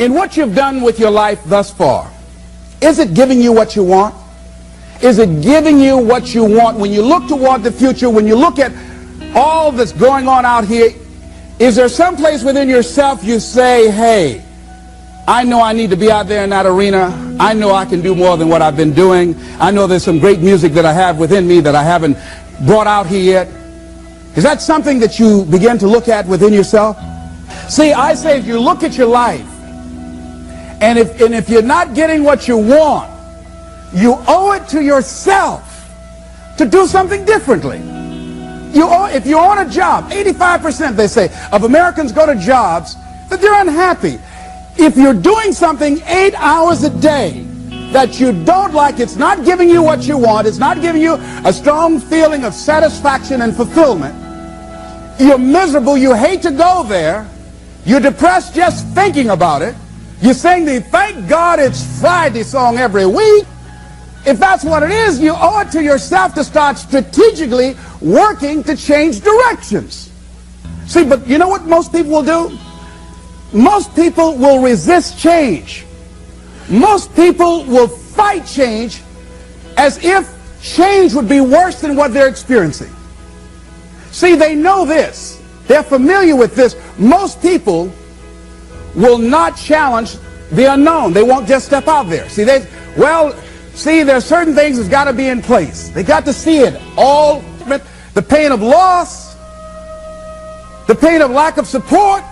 In what you've done with your life thus far, is it giving you what you want? Is it giving you what you want? When you look toward the future, when you look at all that's going on out here, is there some place within yourself you say, hey, I know I need to be out there in that arena. I know I can do more than what I've been doing. I know there's some great music that I have within me that I haven't brought out here yet. Is that something that you begin to look at within yourself? See, I say if you look at your life, and if you're not getting what you want, you owe it to yourself to do something differently. If you're on a job, 85% they say of Americans go to jobs that they're unhappy. If you're doing something 8 hours a day that you don't like, it's not giving you what you want, it's not giving you a strong feeling of satisfaction and fulfillment, you're miserable, you hate to go there, you're depressed just thinking about it, you sing the "Thank God It's Friday" song every week. If that's what it is, you owe it to yourself to start strategically working to change directions. See, but you know what most people will do? Most people will resist change. Most people will fight change as if change would be worse than what they're experiencing. See, they know this. They're familiar with this. Most people will not challenge the unknown. They won't just step out there. See, there's certain things that's got to be in place. They got to see it all. The pain of loss, the pain of lack of support,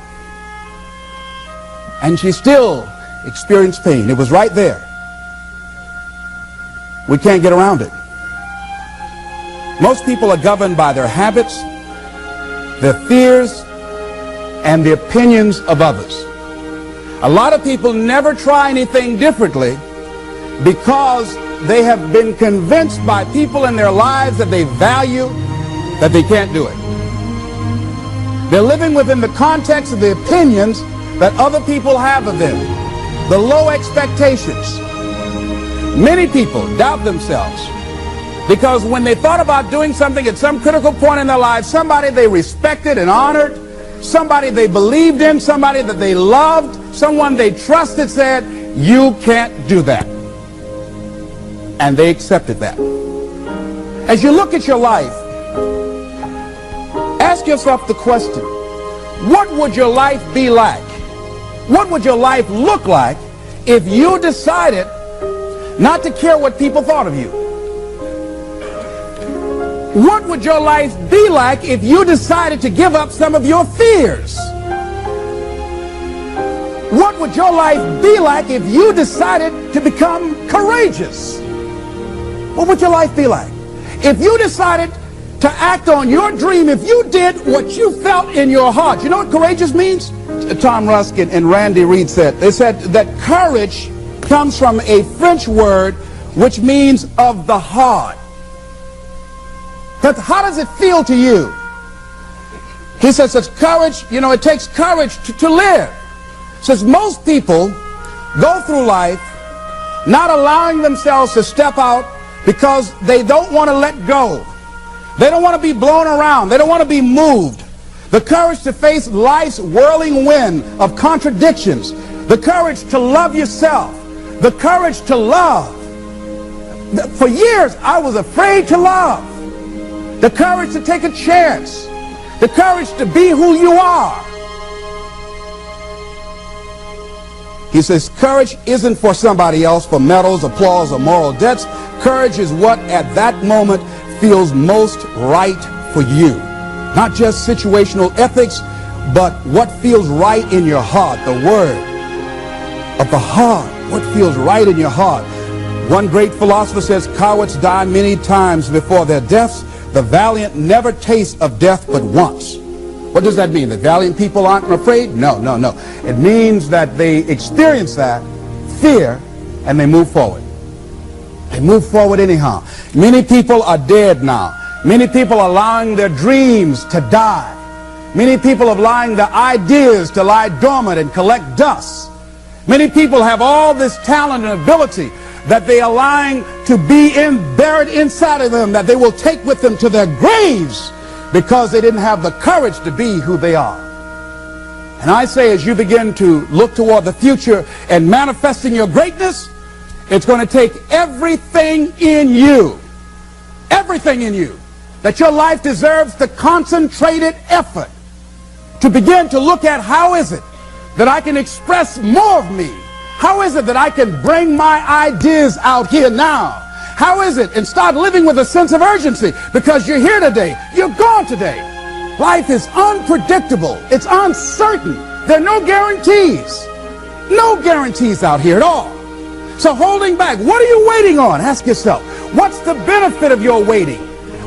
and she still experienced pain. It was right there. We can't get around it. Most people are governed by their habits, their fears, and the opinions of others. A lot of people never try anything differently because they have been convinced by people in their lives that they value that they can't do it. They're living within the context of the opinions that other people have of them, the low expectations. Many people doubt themselves because when they thought about doing something at some critical point in their lives, somebody they respected and honored, somebody they believed in, somebody that they loved, someone they trusted said, "You can't do that." And they accepted that. As you look at your life, ask yourself the question, what would your life be like? What would your life look like if you decided not to care what people thought of you? What would your life be like if you decided to give up some of your fears? What would your life be like if you decided to become courageous? What would your life be like? If you decided to act on your dream, if you did what you felt in your heart. You know what courageous means? Tom Rusk and Randy Reed said, they said that courage comes from a French word which means of the heart. But how does it feel to you? He says it's courage, you know, it takes courage to live. Says most people go through life not allowing themselves to step out because they don't want to let go. They don't want to be blown around. They don't want to be moved. The courage to face life's whirling wind of contradictions. The courage to love yourself. The courage to love. For years, I was afraid to love. The courage to take a chance. The courage to be who you are. He says courage isn't for somebody else, for medals, applause, or moral debts. Courage is what at that moment feels most right for you. Not just situational ethics, but what feels right in your heart. The word of the heart. What feels right in your heart. One great philosopher says, cowards die many times before their deaths. The valiant never taste of death but once. What does that mean? That valiant people aren't afraid? No, no, no. It means that they experience that fear and they move forward. They move forward anyhow. Many people are dead now. Many people are allowing their dreams to die. Many people are allowing their ideas to lie dormant and collect dust. Many people have all this talent and ability that they are allowing to be buried inside of them, that they will take with them to their graves because they didn't have the courage to be who they are. And I say, as you begin to look toward the future and manifesting your greatness, it's going to take everything in you, that your life deserves the concentrated effort to begin to look at how is it that I can express more of me? How is it that I can bring my ideas out here now? How is it? And start living with a sense of urgency, because you're here today, you're gone today. Life is unpredictable. It's uncertain. There are no guarantees. No guarantees out here at all. So holding back, what are you waiting on? Ask yourself, what's the benefit of your waiting?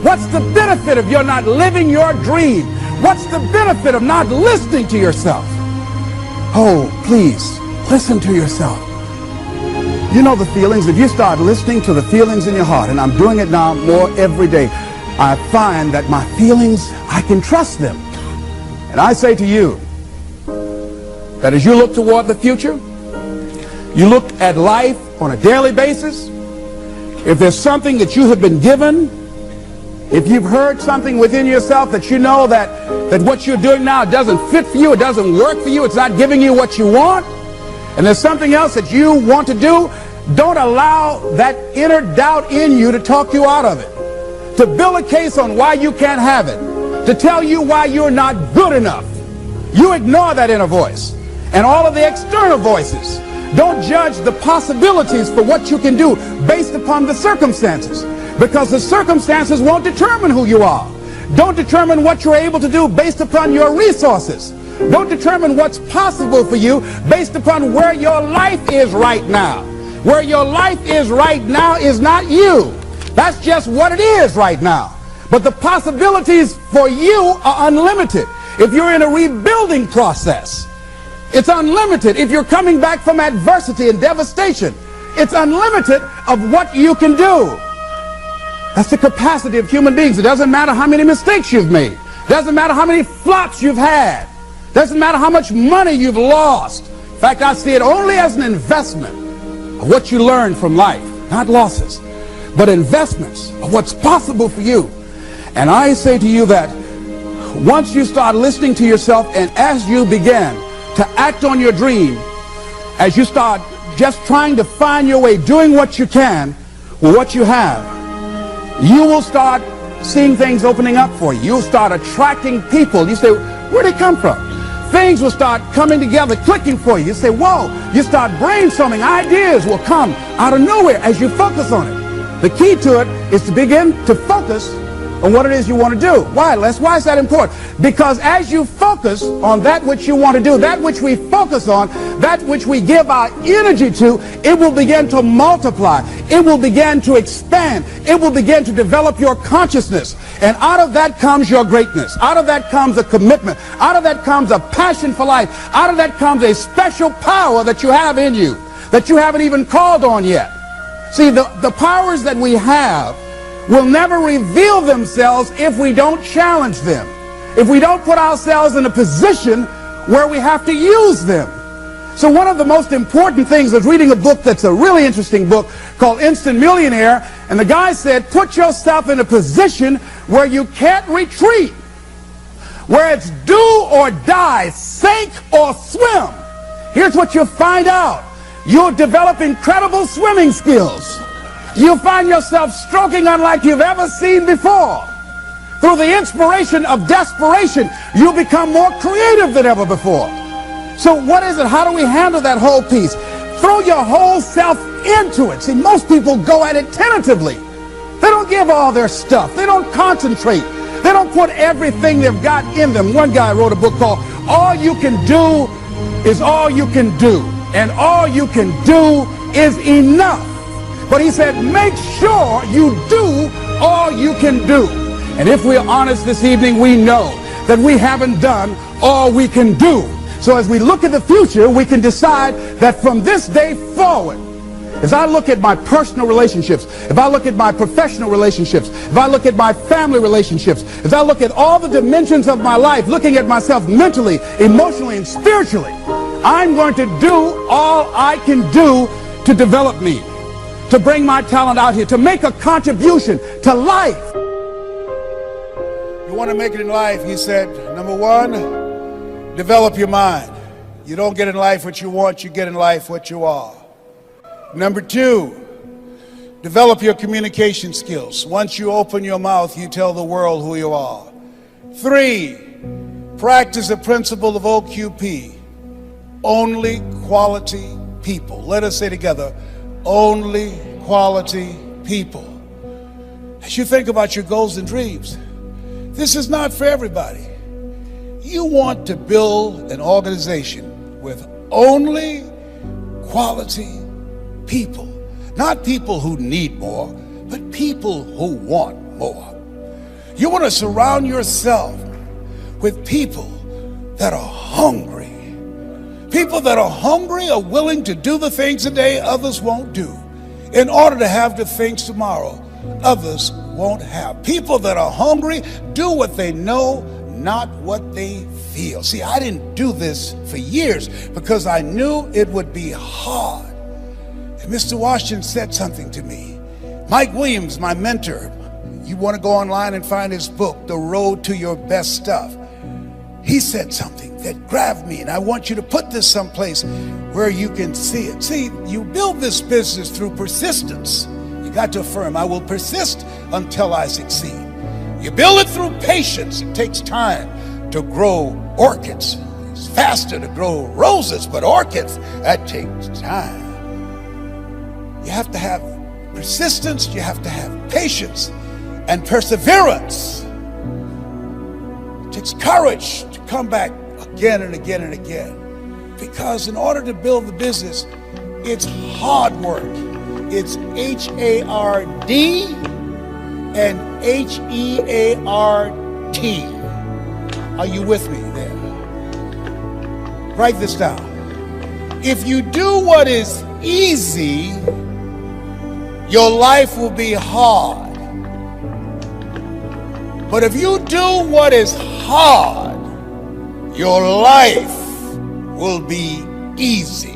What's the benefit of your not living your dream? What's the benefit of not listening to yourself? Oh, please, listen to yourself. You know the feelings. If you start listening to the feelings in your heart, and I'm doing it now more every day, I find that my feelings, I can trust them. And I say to you that as you look toward the future, you look at life on a daily basis, if there's something that you have been given, if you've heard something within yourself that you know that what you're doing now doesn't fit for you, it doesn't work for you, it's not giving you what you want, and there's something else that you want to do, don't allow that inner doubt in you to talk you out of it, to build a case on why you can't have it, to tell you why you're not good enough. You ignore that inner voice and all of the external voices. Don't judge the possibilities for what you can do based upon the circumstances, because the circumstances won't determine who you are. Don't determine what you're able to do based upon your resources. Don't determine what's possible for you based upon where your life is right now. Where your life is right now is not you. That's just what it is right now. But the possibilities for you are unlimited. If you're in a rebuilding process, it's unlimited. If you're coming back from adversity and devastation, it's unlimited of what you can do. That's the capacity of human beings. It doesn't matter how many mistakes you've made. It doesn't matter how many flops you've had. It doesn't matter how much money you've lost. In fact, I see it only as an investment of what you learn from life, not losses, but investments of what's possible for you. And I say to you that once you start listening to yourself, and as you begin to act on your dream, as you start just trying to find your way, doing what you can with what you have, you will start seeing things opening up for you. You'll start attracting people. You say, where'd they come from? Things will start coming together, clicking for you. You say, whoa. You start brainstorming. Ideas will come out of nowhere as you focus on it. The key to it is to begin to focus on what it is you want to do. Why, Les? Why is that important? Because as you focus on that which you want to do, that which we focus on, that which we give our energy to, it will begin to multiply. It will begin to expand. It will begin to develop your consciousness. And out of that comes your greatness. Out of that comes a commitment. Out of that comes a passion for life. Out of that comes a special power that you have in you that you haven't even called on yet. See, the powers that we have will never reveal themselves if we don't challenge them, if we don't put ourselves in a position where we have to use them. So one of the most important things is reading a book that's a really interesting book called Instant Millionaire, and the guy said, put yourself in a position where you can't retreat, where it's do or die, sink or swim. Here's what you'll find out. You'll develop incredible swimming skills. You'll find yourself stroking unlike you've ever seen before. Through the inspiration of desperation, you'll become more creative than ever before. So what is it? How do we handle that whole piece? Throw your whole self into it. See, most people go at it tentatively. They don't give all their stuff. They don't concentrate. They don't put everything they've got in them. One guy wrote a book called All You Can Do Is All You Can Do. And all you can do is enough. But he said, make sure you do all you can do. And if we're honest this evening, we know that we haven't done all we can do. So as we look at the future, we can decide that from this day forward, as I look at my personal relationships, if I look at my professional relationships, if I look at my family relationships, as I look at all the dimensions of my life, looking at myself mentally, emotionally, and spiritually, I'm going to do all I can do to develop me, to bring my talent out here, to make a contribution to life. You want to make it in life, he said, number one, Develop your mind. You don't get in life what you want, you get in life what you are. Number 2, develop your communication skills. Once you open your mouth, you tell the world who you are. 3, practice the principle of OQP. Only quality people. Let us say together, only quality people. As you think about your goals and dreams, this is not for everybody. You want to build an organization with only quality people. Not people who need more, but people who want more. You want to surround yourself with people that are hungry. People that are hungry are willing to do the things today others won't do in order to have the things tomorrow others won't have. People that are hungry do what they know, not what they feel. See, I didn't do this for years because I knew it would be hard. And Mr. Washington said something to me. Mike Williams, my mentor, you want to go online and find his book, The Road to Your Best Stuff. He said something that grabbed me, and I want you to put this someplace where you can see it. See, you build this business through persistence. You got to affirm, I will persist until I succeed. You build it through patience. It takes time to grow orchids. It's faster to grow roses, but orchids, that takes time. You have to have persistence, you have to have patience and perseverance. It takes courage to come back again and again and again. Because in order to build the business, it's hard work. It's H-A-R-D and H-E-A-R-T. Are you with me there? Write this down. If you do what is easy, your life will be hard. But if you do what is hard, your life will be easy.